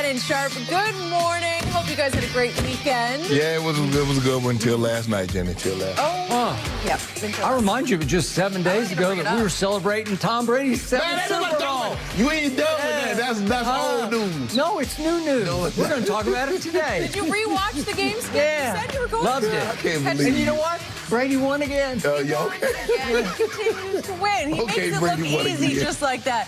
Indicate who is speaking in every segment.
Speaker 1: Shannon Sharp. Good morning. Hope you guys had a great weekend.
Speaker 2: Yeah, it was a good one until last night, Jenny. Till last night.
Speaker 1: Oh, yep.
Speaker 3: I remind you, just 7 days ago that we were celebrating Tom Brady's seventh Super Bowl.
Speaker 2: You ain't done with that. That's old news.
Speaker 3: No, it's new news.
Speaker 2: No,
Speaker 3: we're going to talk about it today.
Speaker 1: Did you rewatch the game, Skip?
Speaker 3: Yeah.
Speaker 1: You said you were going
Speaker 3: Loved
Speaker 1: to.
Speaker 3: it.
Speaker 2: I can't believe
Speaker 3: And you know what? Brady won again.
Speaker 2: Yeah, okay.
Speaker 1: He continues to win. He
Speaker 2: Okay,
Speaker 1: makes it
Speaker 2: Brady
Speaker 1: look
Speaker 2: won
Speaker 1: easy
Speaker 2: again.
Speaker 1: just like that.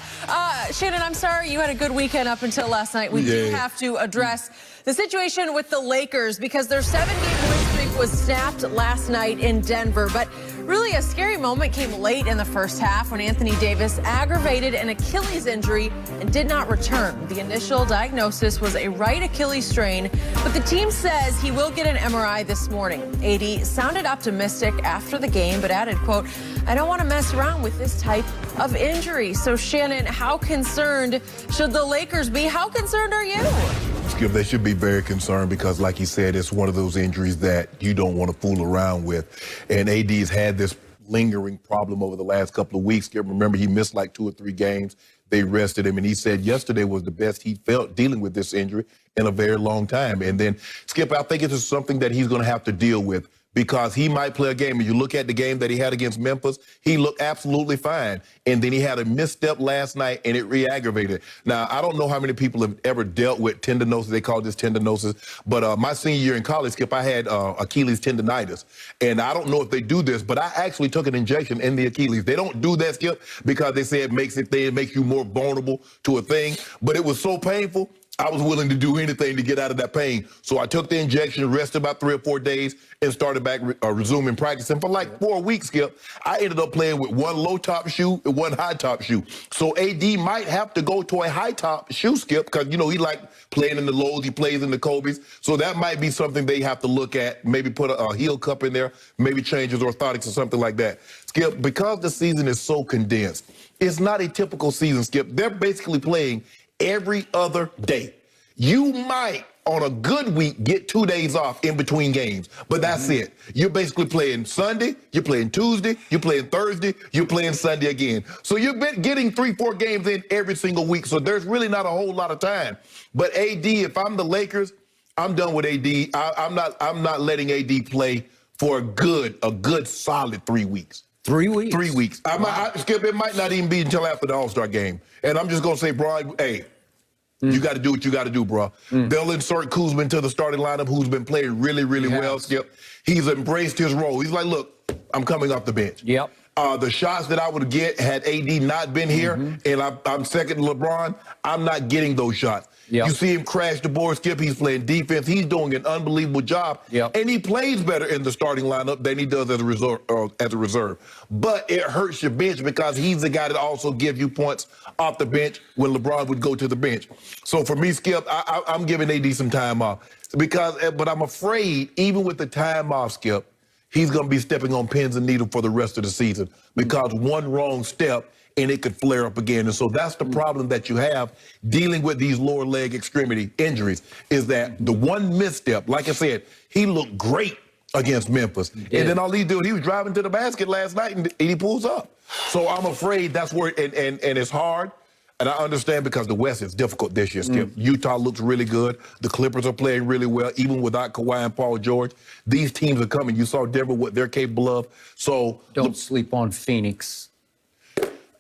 Speaker 1: Shannon, I'm sorry you had a good weekend up until last night. We do have to address the situation with the Lakers because their 7-game win streak was snapped last night in Denver. But really a scary moment came late in the first half when Anthony Davis aggravated an Achilles injury and did not return. The initial diagnosis was a right Achilles strain, but the team says he will get an MRI this morning. AD sounded optimistic after the game, but added, quote, "I don't want to mess around with this type of injury." So, Shannon, how concerned should the Lakers be? How concerned are you?
Speaker 2: Skip, they should be very concerned because, like you said, it's one of those injuries that you don't want to fool around with. And AD's had this lingering problem over the last couple of weeks. Skip, remember, he missed like 2 or 3 games. They rested him, and he said yesterday was the best he felt dealing with this injury in a very long time. And then, Skip, I think it's just something that he's going to have to deal with because he might play a game. And you look at the game that he had against Memphis, he looked absolutely fine. And then he had a misstep last night, and it re-aggravated. Now, I don't know how many people have ever dealt with tendinosis. They call this tendinosis. But my senior year in college, Skip, I had Achilles tendonitis. And I don't know if they do this, but I actually took an injection in the Achilles. They don't do that, Skip, because they say it makes you more vulnerable to a thing. But it was so painful, I was willing to do anything to get out of that pain. So I took the injection, rested about 3 or 4 days, and started back resuming practicing. For like 4 weeks, Skip, I ended up playing with 1 low-top shoe and 1 high-top shoe. So AD might have to go to a high-top shoe, Skip, because, you know, he like playing in the lows, he plays in the Kobe's. So that might be something they have to look at, maybe put a heel cup in there, maybe change his orthotics or something like that. Skip, because the season is so condensed, it's not a typical season, Skip. They're basically playing every other day. You might, on a good week, get 2 days off in between games, but that's it. You're basically playing Sunday, you're playing Tuesday, you're playing Thursday, you're playing Sunday again. So you've been getting 3-4 games in every single week, so there's really not a whole lot of time. But AD, if I'm the Lakers, I'm done with AD. I'm not letting AD play for a good solid 3 weeks.
Speaker 3: 3 weeks?
Speaker 2: 3 weeks. Skip, it might not even be until after the All-Star game. And I'm just going to say, bro, hey, you got to do what you got to do, bro. They'll insert Kuzma into the starting lineup, who's been playing really, really well, Skip. He's embraced his role. He's like, look, I'm coming off the bench.
Speaker 3: Yep.
Speaker 2: The shots that I would get had AD not been here, and I'm second to LeBron, I'm not getting those shots.
Speaker 3: Yep.
Speaker 2: You see him crash the board, Skip. He's playing defense. He's doing an unbelievable job.
Speaker 3: Yep.
Speaker 2: And he plays better in the starting lineup than he does as a reserve. But it hurts your bench because he's the guy that also gives you points off the bench when LeBron would go to the bench. So for me, Skip, I'm giving AD some time off. But I'm afraid, even with the time off, Skip, he's going to be stepping on pins and needles for the rest of the season because one wrong step and it could flare up again. And so that's the problem that you have dealing with these lower leg extremity injuries is that the one misstep, like I said, he looked great against Memphis. And then all he did, he was driving to the basket last night and he pulls up. So I'm afraid that's where, and it's hard. And I understand because the West is difficult this year, Skip. Utah looks really good. The Clippers are playing really well, even without Kawhi and Paul George. These teams are coming. You saw Denver, what they're capable of. So
Speaker 3: Don't sleep on Phoenix.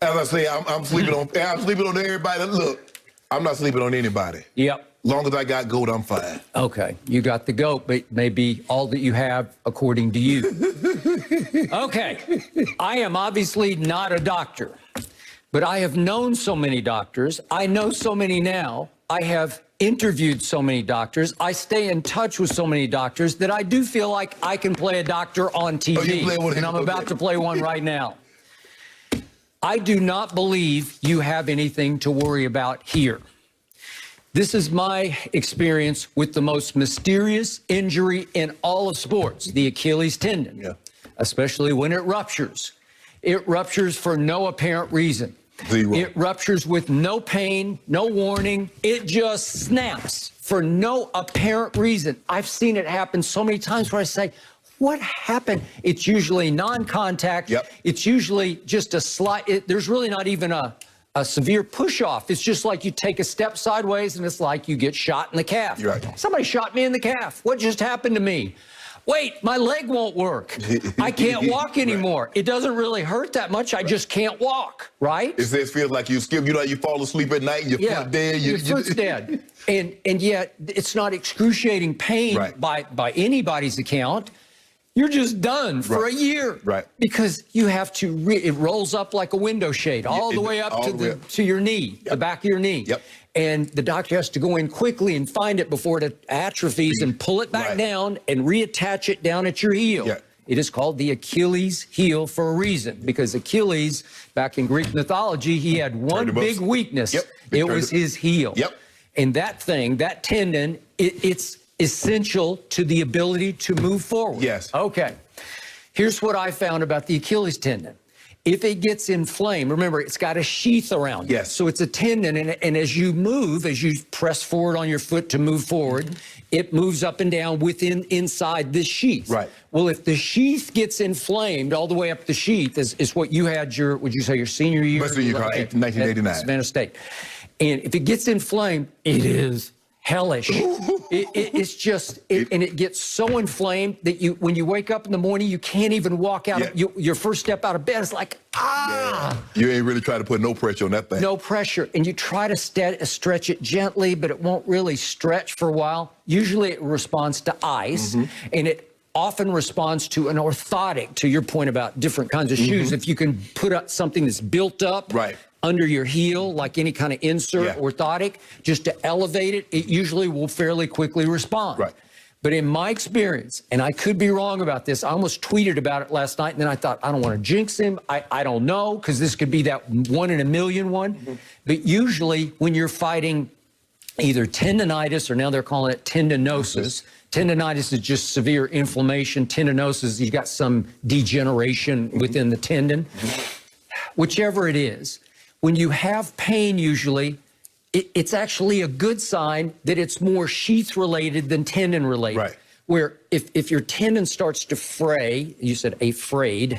Speaker 2: As I say, I'm sleeping on everybody. Look, I'm not sleeping on anybody.
Speaker 3: Yep.
Speaker 2: Long as I got GOAT, I'm fine.
Speaker 3: Okay, you got the GOAT, but maybe all that you have according to you. Okay, I am obviously not a doctor, but I have known so many doctors. I know so many now. I have interviewed so many doctors. I stay in touch with so many doctors that I do feel like I can play a doctor on TV, and I'm about to play one right now. I do not believe you have anything to worry about here. This is my experience with the most mysterious injury in all of sports, the Achilles tendon, especially when it ruptures. It ruptures for no apparent reason. It ruptures with no pain, no warning. It just snaps for no apparent reason. I've seen it happen so many times where I say, what happened? It's usually non-contact. It's usually just a slight, there's really not even a a severe push-off. It's just like you take a step sideways and it's like you get shot in the calf.
Speaker 2: You're right.
Speaker 3: Somebody shot me in the calf. What just happened to me? Wait, my leg won't work. I can't walk anymore. It doesn't really hurt that much. I just can't walk, right?
Speaker 2: It feels like you skip, you fall asleep at night and your foot dead.
Speaker 3: Your foot's dead. And yet it's not excruciating pain by anybody's account. You're just done for a year.
Speaker 2: Right.
Speaker 3: Because you have to, it rolls up like a window shade all the way up to your knee, the back of your knee.
Speaker 2: Yep.
Speaker 3: And the doctor has to go in quickly and find it before it atrophies and pull it back down and reattach it down at your heel.
Speaker 2: Yeah.
Speaker 3: It is called the Achilles heel for a reason, because Achilles, back in Greek mythology, he had one big weakness.
Speaker 2: Yep.
Speaker 3: It was his heel.
Speaker 2: Yep.
Speaker 3: And that thing, that tendon, it's essential to the ability to move forward.
Speaker 2: Yes.
Speaker 3: Okay. Here's what I found about the Achilles tendon. If it gets inflamed, remember, it's got a sheath around it.
Speaker 2: Yes.
Speaker 3: So it's a tendon, and as you move, as you press forward on your foot to move forward, it moves up and down inside this sheath.
Speaker 2: Right.
Speaker 3: Well, if the sheath gets inflamed all the way up the sheath, is what you had would you say your senior year?
Speaker 2: Western Union, 1989.
Speaker 3: Savannah State. And if it gets inflamed, it is hellish. It's just, and it gets so inflamed that when you wake up in the morning, you can't even walk out. Your first step out of bed is like,
Speaker 2: You ain't really trying to put no pressure on that thing.
Speaker 3: No pressure. And you try to stretch it gently, but it won't really stretch for a while. Usually it responds to ice, and it often responds to an orthotic, to your point about different kinds of shoes. If you can put up something that's built up under your heel, like any kind of insert orthotic, just to elevate it, it usually will fairly quickly respond.
Speaker 2: Right.
Speaker 3: But in my experience, and I could be wrong about this, I almost tweeted about it last night, and then I thought, I don't want to jinx him. I don't know, because this could be that 1 in a million one. But usually when you're fighting either tendonitis, or now they're calling it tendinosis. Tendonitis is just severe inflammation. Tendinosis, you've got some degeneration within the tendon. Whichever it is, when you have pain, usually, it's actually a good sign that it's more sheath related than tendon related.
Speaker 2: Right.
Speaker 3: Where if your tendon starts to fray, you said afraid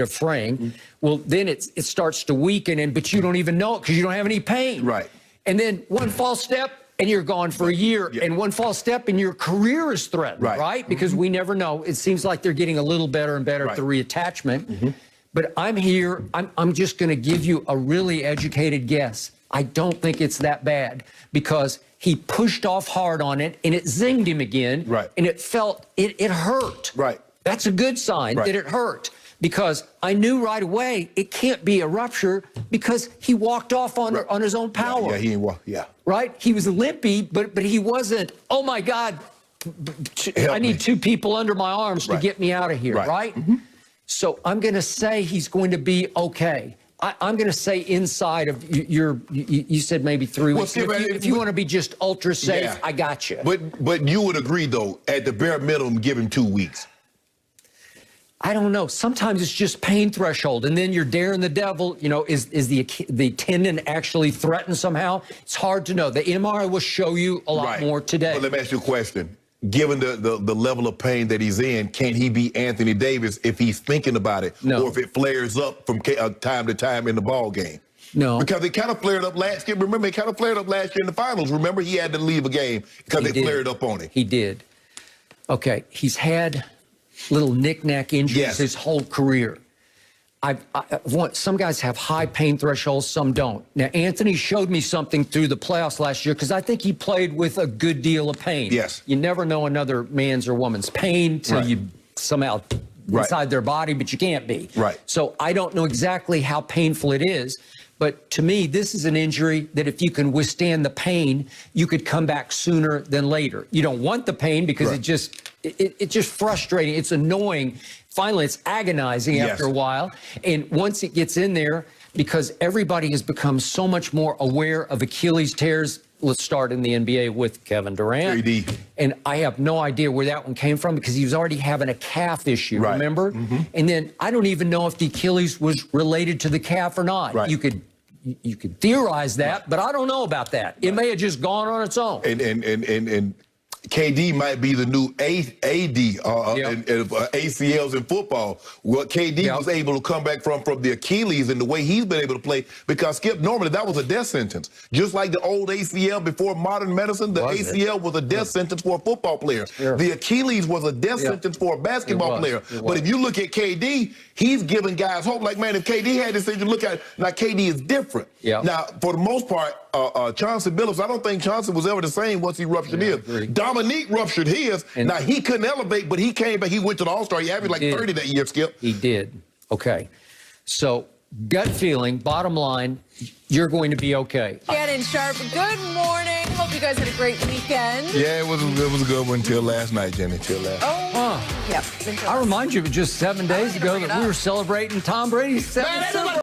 Speaker 3: of fraying, well, then it starts to weaken, but you don't even know it because you don't have any pain.
Speaker 2: Right.
Speaker 3: And then one false step and you're gone for a year, and one false step and your career is threatened, right? Because we never know. It seems like they're getting a little better and better at the reattachment. But I'm here, I'm just going to give you a really educated guess. I don't think it's that bad, because he pushed off hard on it and it zinged him again.
Speaker 2: Right.
Speaker 3: And it hurt.
Speaker 2: Right.
Speaker 3: That's a good sign that it hurt, because I knew right away it can't be a rupture, because he walked off on his own power.
Speaker 2: Yeah, he ain't walk. Yeah.
Speaker 3: Right? He was limpy, but he wasn't, oh my God, I need 2 people under my arms to get me out of here, right? So I'm going to say he's going to be okay. I'm going to say inside of you said maybe 3 weeks. If you want to be just ultra safe, I got you.
Speaker 2: But you would agree, though, at the bare minimum, give him 2 weeks.
Speaker 3: I don't know. Sometimes it's just pain threshold, and then you're daring the devil. Is the tendon actually threatened somehow? It's hard to know. The MRI will show you a lot more today.
Speaker 2: But let me ask you a question. Given the level of pain that he's in, can he be Anthony Davis if he's thinking about it?
Speaker 3: No.
Speaker 2: Or if it flares up from time to time in the ball game?
Speaker 3: No.
Speaker 2: Because it kind of flared up last year. Remember, it kind of flared up last year in the finals. Remember, he had to leave a game because it flared up on him.
Speaker 3: He did. Okay, he's had little knick-knack injuries his whole career. Some guys have high pain thresholds, some don't. Now, Anthony showed me something through the playoffs last year, because I think he played with a good deal of pain.
Speaker 2: Yes.
Speaker 3: You never know another man's or woman's pain till you somehow inside their body, but you can't be.
Speaker 2: Right.
Speaker 3: So I don't know exactly how painful it is, but to me, this is an injury that if you can withstand the pain, you could come back sooner than later. You don't want the pain, because it's just frustrating. It's annoying. Finally, it's agonizing after a while. And once it gets in there, because everybody has become so much more aware of Achilles tears. Let's start in the NBA with Kevin Durant. And I have no idea where that one came from, because he was already having a calf issue, remember? And then I don't even know if the Achilles was related to the calf or not. You could theorize that, but I don't know about that. It may have just gone on its own.
Speaker 2: And KD might be the new AD ACLs in football. What KD was able to come back from the Achilles and the way he's been able to play, because Skip, normally that was a death sentence. Just like the old ACL before modern medicine, the ACL was a death sentence for a football player. The Achilles was a death sentence for a basketball player. But if you look at KD, he's giving guys hope. Like, man, if KD had this thing, you look at it, now KD is different. Now, for the most part, Chauncey Billups, I don't think Chauncey was ever the same once he ruptured his. Dominique ruptured his. And now, he couldn't elevate, but he came back. He went to the All-Star. He averaged like 30 that year, Skip.
Speaker 3: He did. Okay. So, gut feeling, bottom line, you're going to be okay.
Speaker 1: Shannon Sharp, good morning. Hope you guys had a great weekend.
Speaker 2: Yeah, it was a good one until last night, Jenny, until last night.
Speaker 1: Yep.
Speaker 3: I remind you, just 7 days ago that we were celebrating Tom Brady's 7th Super Bowl.